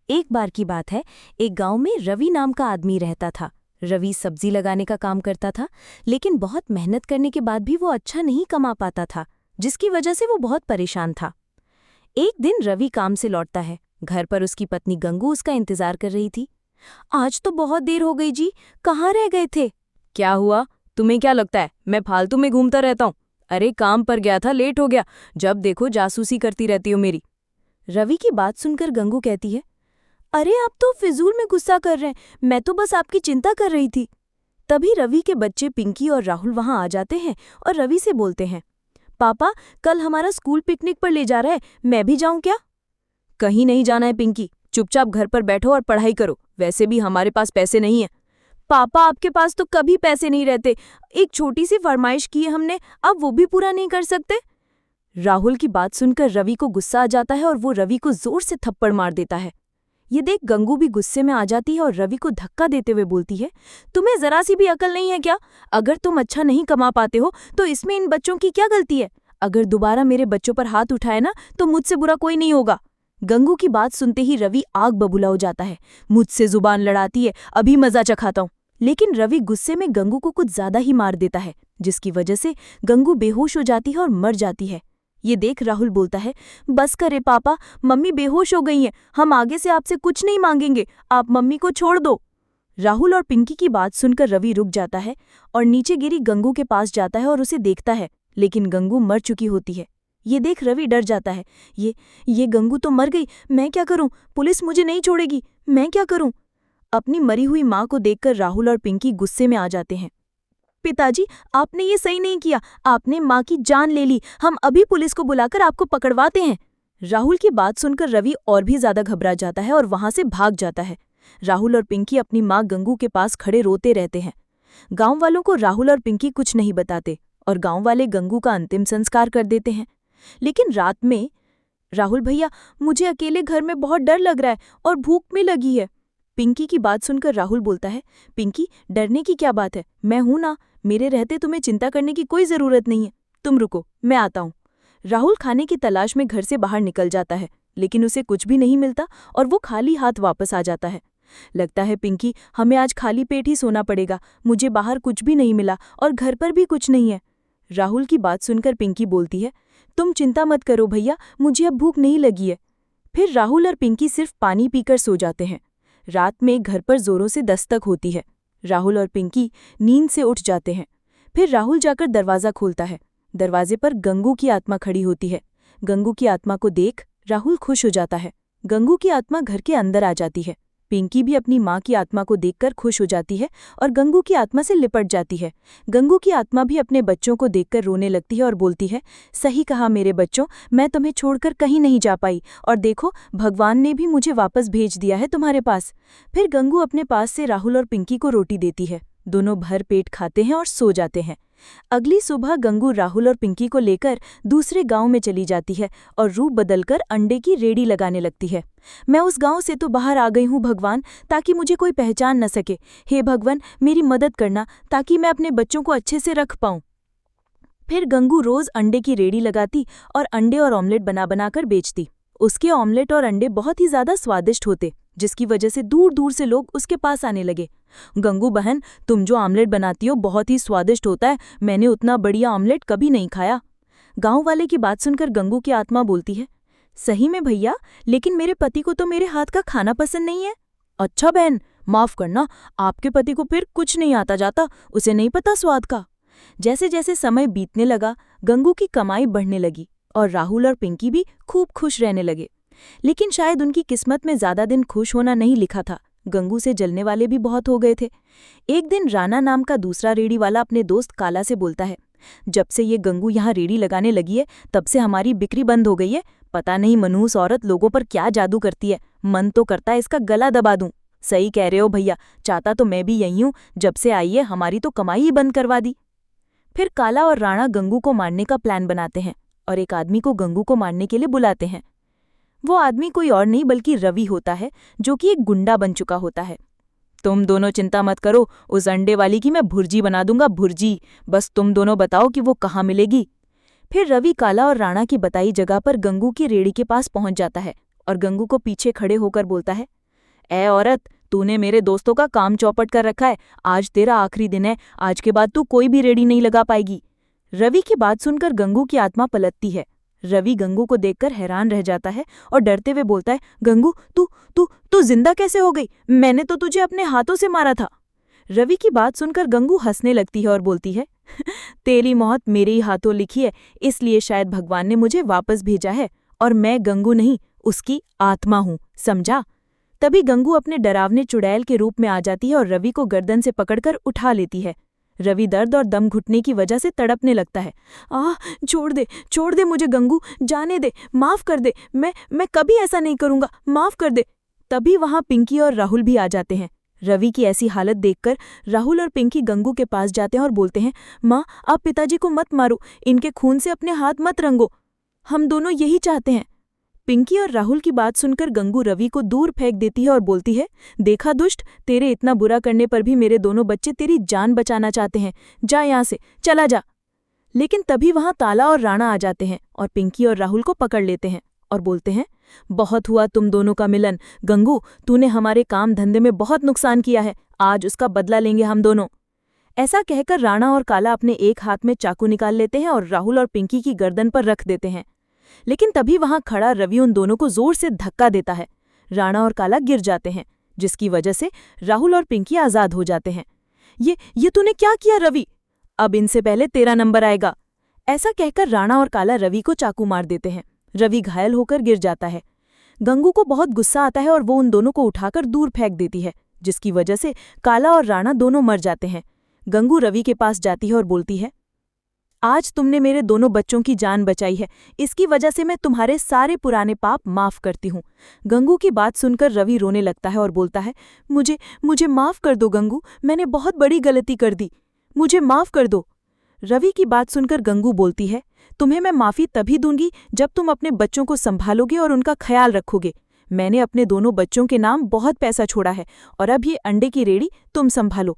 एक बार की बात है, एक गांव में रवि नाम का आदमी रहता था। रवि सब्जी लगाने का काम करता था, लेकिन बहुत मेहनत करने के बाद भी वो अच्छा नहीं कमा पाता था, जिसकी वजह से वो बहुत परेशान था। एक दिन रवि काम से लौटता है। घर पर उसकी पत्नी गंगू उसका इंतजार कर रही थी। आज तो बहुत देर हो गई जी, कहाँ रह गए थे? क्या हुआ? तुम्हें क्या लगता है मैं फालतू में घूमता रहता हूँ? अरे काम पर गया था, लेट हो गया। जब देखो जासूसी करती रहती हो मेरी। रवि की बात सुनकर गंगू कहती है, अरे आप तो फिजूल में गुस्सा कर रहे हैं, मैं तो बस आपकी चिंता कर रही थी। तभी रवि के बच्चे पिंकी और राहुल वहां आ जाते हैं और रवि से बोलते हैं, पापा कल हमारा स्कूल पिकनिक पर ले जा रहा है, मैं भी जाऊं क्या? कहीं नहीं जाना है पिंकी, चुपचाप घर पर बैठो और पढ़ाई करो। वैसे भी हमारे पास पैसे नहीं है। पापा आपके पास तो कभी पैसे नहीं रहते, एक छोटी सी फरमाइश की है हमने, आप वो भी पूरा नहीं कर सकते? राहुल की बात सुनकर रवि को गुस्सा आ जाता है और वो रवि को जोर से थप्पड़ मार देता है। ये देख गंगू भी गुस्से में आ जाती है और रवि को धक्का देते हुए बोलती है, तुम्हें जरा सी भी अकल नहीं है क्या? अगर तुम अच्छा नहीं कमा पाते हो तो इसमें इन बच्चों की क्या गलती है? अगर दोबारा मेरे बच्चों पर हाथ उठाए ना तो मुझसे बुरा कोई नहीं होगा। गंगू की बात सुनते ही रवि आग बबूला हो जाता है, मुझसे जुबान लड़ाती है, अभी मजा चखाता हूं। लेकिन रवि गुस्से में गंगू को कुछ ज्यादा ही मार देता है, जिसकी वजह से गंगू बेहोश हो जाती है और मर जाती है। ये देख राहुल बोलता है, बस करे पापा, मम्मी बेहोश हो गई हैं, हम आगे से आपसे कुछ नहीं मांगेंगे, आप मम्मी को छोड़ दो। राहुल और पिंकी की बात सुनकर रवि रुक जाता है और नीचे गिरी गंगू के पास जाता है और उसे देखता है, लेकिन गंगू मर चुकी होती है। ये देख रवि डर जाता है, ये गंगू तो मर गई, मैं क्या करूं? पुलिस मुझे नहीं छोड़ेगी, मैं क्या करूं? अपनी मरी हुई माँ को देखकर राहुल और पिंकी गुस्से में आ जाते हैं। पिताजी, आपने ये सही नहीं किया, आपने माँ की जान ले ली, हम अभी पुलिस को बुलाकर आपको पकड़वाते हैं। राहुल की बात सुनकर रवि और भी ज्यादा घबरा जाता है और वहां से भाग जाता है। राहुल और पिंकी अपनी माँ गंगू के पास खड़े रोते रहते हैं। गांव वालों को राहुल और पिंकी कुछ नहीं बताते और गांव वाले गंगू का अंतिम संस्कार कर देते हैं। लेकिन रात में, राहुल भैया, मुझे अकेले घर में बहुत डर लग रहा है और भूख भी लगी है। पिंकी की बात सुनकर राहुल बोलता है, पिंकी डरने की क्या बात है, मैं हूं ना, मेरे रहते तुम्हें चिंता करने की कोई जरूरत नहीं है, तुम रुको, मैं आता हूं। राहुल खाने की तलाश में घर से बाहर निकल जाता है, लेकिन उसे कुछ भी नहीं मिलता और वो खाली हाथ वापस आ जाता है। लगता है पिंकी, हमें आज खाली पेट ही सोना पड़ेगा, मुझे बाहर कुछ भी नहीं मिला और घर पर भी कुछ नहीं है। राहुल की बात सुनकर पिंकी बोलती है, तुम चिंता मत करो भैया, मुझे अब भूख नहीं लगी है। फिर राहुल और पिंकी सिर्फ पानी पीकर सो जाते हैं। रात में घर पर जोरों से दस्तक होती है। राहुल और पिंकी नींद से उठ जाते हैं। फिर राहुल जाकर दरवाज़ा खोलता है। दरवाजे पर गंगू की आत्मा खड़ी होती है। गंगू की आत्मा को देख राहुल खुश हो जाता है। गंगू की आत्मा घर के अंदर आ जाती है। पिंकी भी अपनी माँ की आत्मा को देखकर खुश हो जाती है और गंगू की आत्मा से लिपट जाती है। गंगू की आत्मा भी अपने बच्चों को देखकर रोने लगती है और बोलती है, सही कहा मेरे बच्चों, मैं तुम्हें छोड़कर कहीं नहीं जा पाई और देखो भगवान ने भी मुझे वापस भेज दिया है तुम्हारे पास। फिर गंगू अपने पास से राहुल और पिंकी को रोटी देती है। दोनों भर पेट खाते हैं और सो जाते हैं। अगली सुबह गंगू राहुल और पिंकी को लेकर दूसरे गांव में चली जाती है और रूप बदलकर अंडे की रेडी लगाने लगती है। मैं उस गांव से तो बाहर आ गई हूँ भगवान, ताकि मुझे कोई पहचान न सके। हे भगवान, मेरी मदद करना ताकि मैं अपने बच्चों को अच्छे से रख पाऊँ। फिर गंगू रोज अंडे की रेडी लगाती और अंडे और ऑमलेट बना बनाकर बेचती। उसके ऑमलेट और अंडे बहुत ही ज्यादा स्वादिष्ट होते, जिसकी वजह से दूर दूर से लोग उसके पास आने लगे। गंगू बहन, तुम जो ऑमलेट बनाती हो बहुत ही स्वादिष्ट होता है, मैंने उतना बढ़िया ऑमलेट कभी नहीं खाया। गांव वाले की बात सुनकर गंगू की आत्मा बोलती है, सही में भैया, लेकिन मेरे पति को तो मेरे हाथ का खाना पसंद नहीं है। अच्छा बहन, माफ करना, आपके पति को फिर कुछ नहीं आता जाता, उसे नहीं पता स्वाद का। जैसे जैसे समय बीतने लगा, गंगू की कमाई बढ़ने लगी और राहुल और पिंकी भी खूब खुश रहने लगे। लेकिन शायद उनकी किस्मत में ज्यादा दिन खुश होना नहीं लिखा था। गंगू से जलने वाले भी बहुत हो गए थे। एक दिन राणा नाम का दूसरा रेडी वाला अपने दोस्त काला से बोलता है, जब से ये गंगू यहाँ रेडी लगाने लगी है तब से हमारी बिक्री बंद हो गई है। पता नहीं मनहूस औरत लोगों पर क्या जादू करती है, मन तो करता है इसका गला दबा दूं। सही कह रहे हो भैया, चाहता तो मैं भी यही हूँ, जब से आई है हमारी तो कमाई ही बंद करवा दी। फिर काला और राणा गंगू को मारने का प्लान बनाते हैं और एक आदमी को गंगू को मारने के लिए बुलाते हैं। वो आदमी कोई और नहीं बल्कि रवि होता है, जो कि एक गुंडा बन चुका होता है। तुम दोनों चिंता मत करो, उस अंडे वाली की मैं भुर्जी बना दूंगा, भुर्जी। बस तुम दोनों बताओ कि वो कहाँ मिलेगी। फिर रवि काला और राणा की बताई जगह पर गंगू की रेड़ी के पास पहुंच जाता है और गंगू को पीछे खड़े होकर बोलता है, ए औरत, तूने मेरे दोस्तों का काम चौपट कर रखा है। आज तेरा आखिरी दिन है, आज के बाद तू कोई भी रेडी नहीं लगा पाएगी। रवि की बात सुनकर गंगू की आत्मा पलटती है। रवि गंगू को देखकर हैरान रह जाता है और डरते हुए बोलता है, गंगू, तू तू तू जिंदा कैसे हो गई? मैंने तो तुझे अपने हाथों से मारा था। रवि की बात सुनकर गंगू हंसने लगती है और बोलती है, तेरी मौत मेरे ही हाथों लिखी है, इसलिए शायद भगवान ने मुझे वापस भेजा है, और मैं गंगू नहीं, उसकी आत्मा हूँ, समझा? तभी गंगू अपने डरावने चुड़ैल के रूप में आ जाती है और रवि को गर्दन से पकड़कर उठा लेती है। रवि दर्द और दम घुटने की वजह से तड़पने लगता है। छोड़ दे मुझे गंगू, जाने दे, माफ कर दे, मैं कभी ऐसा नहीं करूंगा, माफ कर दे। तभी वहां पिंकी और राहुल भी आ जाते हैं। रवि की ऐसी हालत देखकर राहुल और पिंकी गंगू के पास जाते हैं और बोलते हैं, माँ, आप पिताजी को मत मारो, इनके खून से अपने हाथ मत रंगो, हम दोनों यही चाहते हैं। पिंकी और राहुल की बात सुनकर गंगू रवि को दूर फेंक देती है और बोलती है, देखा दुष्ट, तेरे इतना बुरा करने पर भी मेरे दोनों बच्चे तेरी जान बचाना चाहते हैं, जा यहाँ से, चला जा। लेकिन तभी वहां ताला और राणा आ जाते हैं और पिंकी और राहुल को पकड़ लेते हैं और बोलते हैं, बहुत हुआ तुम दोनों का मिलन। गंगू, तूने हमारे काम धंधे में बहुत नुकसान किया है, आज उसका बदला लेंगे हम दोनों। ऐसा कहकर राणा और काला अपने एक हाथ में चाकू निकाल लेते हैं और राहुल और पिंकी की गर्दन पर रख देते हैं। लेकिन तभी वहां खड़ा रवि उन दोनों को जोर से धक्का देता है। राणा और काला गिर जाते हैं, जिसकी वजह से राहुल और पिंकी आजाद हो जाते हैं। ये तूने क्या किया रवि? अब इनसे पहले तेरा नंबर आएगा। ऐसा कहकर राणा और काला रवि को चाकू मार देते हैं। रवि घायल होकर गिर जाता है। गंगू को बहुत गुस्सा आता है और वो उन दोनों को उठाकर दूर फेंक देती है, जिसकी वजह से काला और राणा दोनों मर जाते हैं। गंगू रवि के पास जाती है और बोलती है, आज तुमने मेरे दोनों बच्चों की जान बचाई है, इसकी वजह से मैं तुम्हारे सारे पुराने पाप माफ करती हूँ। गंगू की बात सुनकर रवि रोने लगता है और बोलता है, मुझे माफ कर दो गंगू, मैंने बहुत बड़ी गलती कर दी, मुझे माफ कर दो। रवि की बात सुनकर गंगू बोलती है, तुम्हें मैं माफी तभी दूंगी जब तुम अपने बच्चों को संभालोगे और उनका ख्याल रखोगे। मैंने अपने दोनों बच्चों के नाम बहुत पैसा छोड़ा है और अब ये अंडे की रेड़ी तुम संभालो।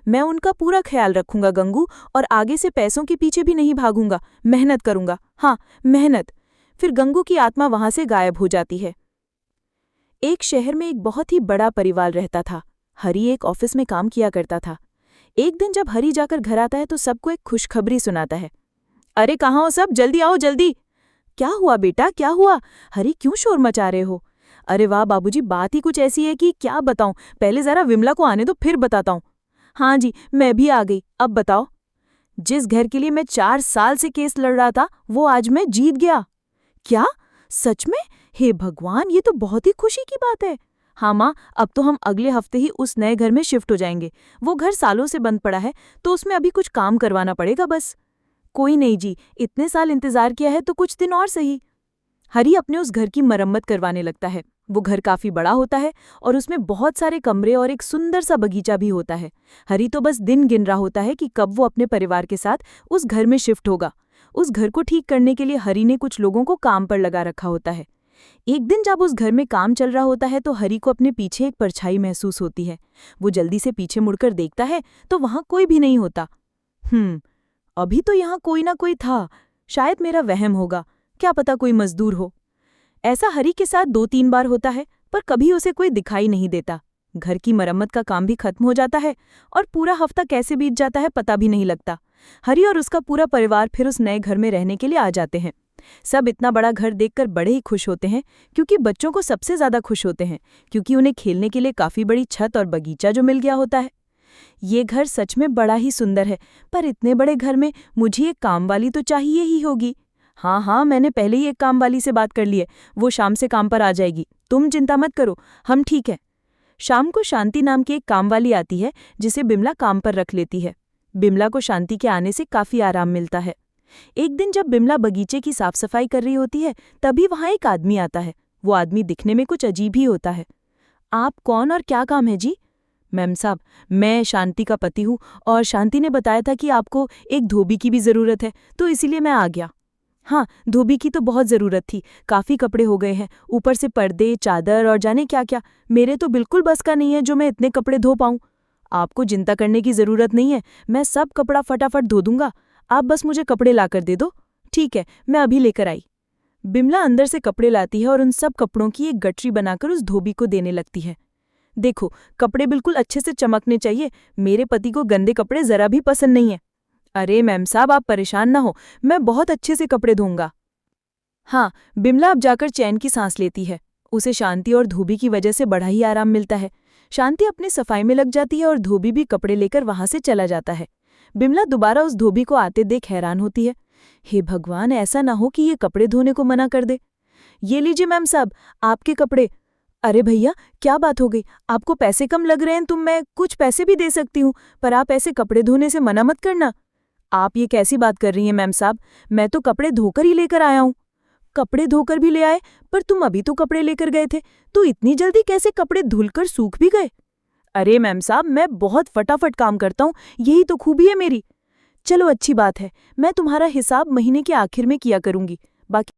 मैं उनका पूरा ख्याल रखूंगा गंगू, और आगे से पैसों के पीछे भी नहीं भागूंगा, मेहनत करूंगा, हाँ मेहनत। फिर गंगू की आत्मा वहां से गायब हो जाती है। एक शहर में एक बहुत ही बड़ा परिवार रहता था। हरी एक ऑफिस में काम किया करता था। एक दिन जब हरी जाकर घर आता है तो सबको एक खुशखबरी सुनाता है। अरे कहाँ हो सब, जल्दी आओ जल्दी। क्या हुआ बेटा, क्या हुआ? हरी क्यों शोर मचा रहे हो? अरे वाह बाबूजी, बात ही कुछ ऐसी है कि क्या बताऊं, पहले जरा विमला को आने दो फिर बताता हूँ। हाँ जी, मैं भी आ गई, अब बताओ। जिस घर के लिए मैं 4 साल से केस लड़ रहा था वो आज मैं जीत गया। क्या? सच में? हे भगवान, ये तो बहुत ही खुशी की बात है। हाँ माँ, अब तो हम अगले हफ्ते ही उस नए घर में शिफ्ट हो जाएंगे। वो घर सालों से बंद पड़ा है तो उसमें अभी कुछ काम करवाना पड़ेगा बस। कोई नहीं जी, इतने साल इंतजार किया है तो कुछ दिन और सही। हरी अपने उस घर की मरम्मत करवाने लगता है। वो घर काफी बड़ा होता है और उसमें बहुत सारे कमरे और एक सुंदर सा बगीचा भी होता है। हरी तो बस दिन गिन रहा होता है कि कब वो अपने परिवार के साथ उस घर में शिफ्ट होगा। उस घर को ठीक करने के लिए हरी ने कुछ लोगों को काम पर लगा रखा होता है। एक दिन जब उस घर में काम चल रहा होता है तो हरी को अपने पीछे एक परछाई महसूस होती है। वो जल्दी से पीछे मुड़कर देखता है तो वहां कोई भी नहीं होता। अभी तो यहाँ कोई ना कोई था, शायद मेरा वहम होगा, क्या पता कोई मजदूर हो। ऐसा हरी के साथ 2-3 बार होता है, पर कभी उसे कोई दिखाई नहीं देता। घर की मरम्मत का काम भी खत्म हो जाता है और पूरा हफ्ता कैसे बीत जाता है पता भी नहीं लगता। हरी और उसका पूरा परिवार फिर उस नए घर में रहने के लिए आ जाते हैं। सब इतना बड़ा घर देखकर बड़े ही खुश होते हैं, क्योंकि बच्चों को सबसे ज्यादा खुश होते हैं, क्योंकि उन्हें खेलने के लिए काफी बड़ी छत और बगीचा जो मिल गया होता है। ये घर सच में बड़ा ही सुंदर है, पर इतने बड़े घर में मुझे एक कामवाली तो चाहिए ही होगी। हाँ, मैंने पहले ही एक कामवाली से बात कर ली है, वो शाम से काम पर आ जाएगी, तुम चिंता मत करो, हम ठीक है। शाम को शांति नाम की एक कामवाली आती है, जिसे बिमला काम पर रख लेती है। बिमला को शांति के आने से काफी आराम मिलता है। एक दिन जब बिमला बगीचे की साफ सफाई कर रही होती है, तभी वहां एक आदमी आता है। वो आदमी दिखने में कुछ अजीब ही होता है। आप कौन और क्या काम है जी? मैम साहब, मैं शांति का पति हूँ और शांति ने बताया था कि आपको एक धोबी की भी ज़रूरत है, तो इसीलिए मैं आ गया। हाँ, धोबी की तो बहुत ज़रूरत थी, काफ़ी कपड़े हो गए हैं, ऊपर से पर्दे, चादर और जाने क्या क्या। मेरे तो बिल्कुल बस का नहीं है जो मैं इतने कपड़े धो पाऊँ। आपको चिंता करने की ज़रूरत नहीं है, मैं सब कपड़ा फटाफट धो दूंगा, आप बस मुझे कपड़े लाकर दे दो। ठीक है, मैं अभी लेकर आई। बिमला अंदर से कपड़े लाती है और उन सब कपड़ों की एक गठरी बनाकर उस धोबी को देने लगती है। देखो, कपड़े बिल्कुल अच्छे से चमकने चाहिए, मेरे पति को गंदे कपड़े जरा भी पसंद नहीं है। अरे मैम साहब, आप परेशान ना हो, मैं बहुत अच्छे से कपड़े धोऊंगा। हाँ, बिमला अब जाकर चैन की सांस लेती है। उसे शांति और धोबी की वजह से बड़ा ही आराम मिलता है। शांति अपनी सफाई में लग जाती है और धोबी भी कपड़े लेकर वहां से चला जाता है। बिमला दोबारा उस धोबी को आते देख हैरान होती है। हे भगवान, ऐसा ना हो कि ये कपड़े धोने को मना कर दे। ये लीजिए मैम साहब, आपके कपड़े। अरे भैया, क्या बात हो गई? आपको पैसे कम लग रहे हैं तो मैं कुछ पैसे भी दे सकती हूँ, पर आप ऐसे कपड़े धोने से मना मत करना। आप ये कैसी बात कर रही हैं मैम साहब? मैं तो कपड़े धोकर ही लेकर आया हूँ। कपड़े धोकर भी ले आए? पर तुम अभी तो कपड़े लेकर गए थे, तो इतनी जल्दी कैसे कपड़े धुलकर सूख भी गए? अरे मैम साहब, मैं बहुत फटाफट काम करता हूँ, यही तो खूबी है मेरी। चलो अच्छी बात है, मैं तुम्हारा हिसाब महीने के आखिर में किया करूंगी, बाकी